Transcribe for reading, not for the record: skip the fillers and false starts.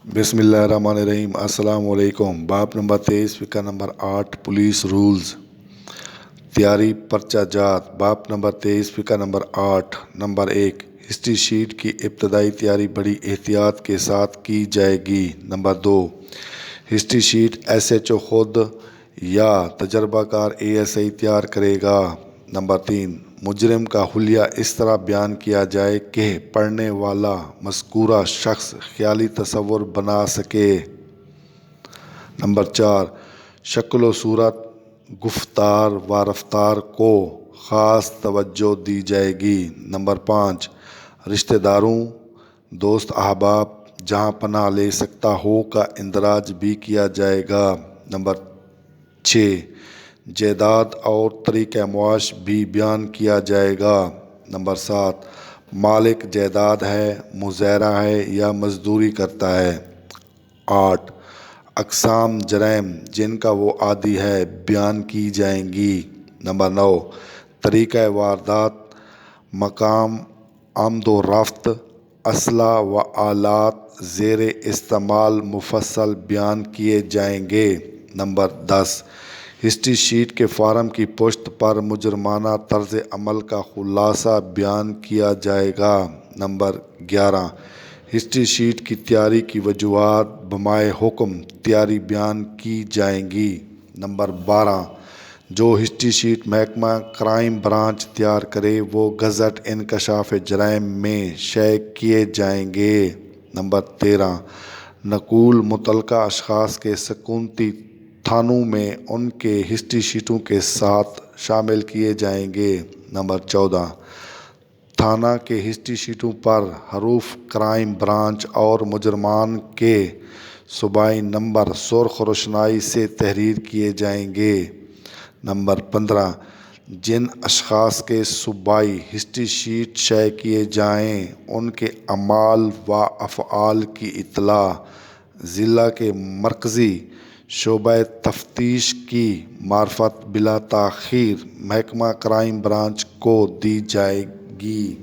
بسم اللہ الرحمن الرحیم۔ السلام علیکم۔ باب نمبر 23، فقہ نمبر 8، پولیس رولز، تیاری پرچہ جات۔ باب نمبر 23، فقہ نمبر 8۔ نمبر 1، ہسٹری شیٹ کی ابتدائی تیاری بڑی احتیاط کے ساتھ کی جائے گی۔ Number 2، history sheet S H O خود یا تجربہ کار ASI تیار کرے گا۔ نمبر 3، مجرم کا حلیہ اس طرح بیان کیا جائے کہ پڑھنے والا مذکورہ شخص خیالی تصور بنا سکے۔ نمبر 4، شکل و صورت، گفتار و رفتار کو خاص توجہ دی جائے گی۔ نمبر 5، رشتہ داروں، دوست احباب جہاں پناہ لے سکتا ہو کا اندراج بھی کیا جائے گا۔ نمبر 6، جائیداد اور طریقہ معاش بھی بیان کیا جائے گا۔ نمبر 7، مالک جائیداد ہے، مظاہرہ ہے یا مزدوری کرتا ہے۔ 8، اقسام جرائم جن کا وہ عادی ہے بیان کی جائیں گی۔ نمبر 9، طریقہ واردات، مقام آمد و رفت، اسلحہ و آلات زیر استعمال مفصل بیان کیے جائیں گے۔ نمبر 10، ہسٹری شیٹ کے فارم کی پشت پر مجرمانہ طرز عمل کا خلاصہ بیان کیا جائے گا۔ نمبر 11، ہسٹری شیٹ کی تیاری کی وجوہات بمائے حکم تیاری بیان کی جائیں گی۔ نمبر 12، جو ہسٹری شیٹ محکمہ کرائم برانچ تیار کرے وہ گزٹ انکشاف جرائم میں شائع کیے جائیں گے۔ نمبر 13، نقول متعلقہ اشخاص کے سکونتی تھانوں میں ان کے ہسٹری شیٹوں کے ساتھ شامل کیے جائیں گے۔ نمبر 14، تھانہ کے ہسٹری شیٹوں پر حروف کرائم برانچ اور مجرمان کے صوبائی نمبر سرخ روشنائی سے تحریر کیے جائیں گے۔ نمبر 15، جن اشخاص کے صوبائی ہسٹری شیٹ شائع کیے جائیں ان کے اعمال و افعال کی اطلاع ضلع کے مرکزی شعبہ تفتیش کی معرفت بلا تاخیر محکمہ کرائم برانچ کو دی جائے گی۔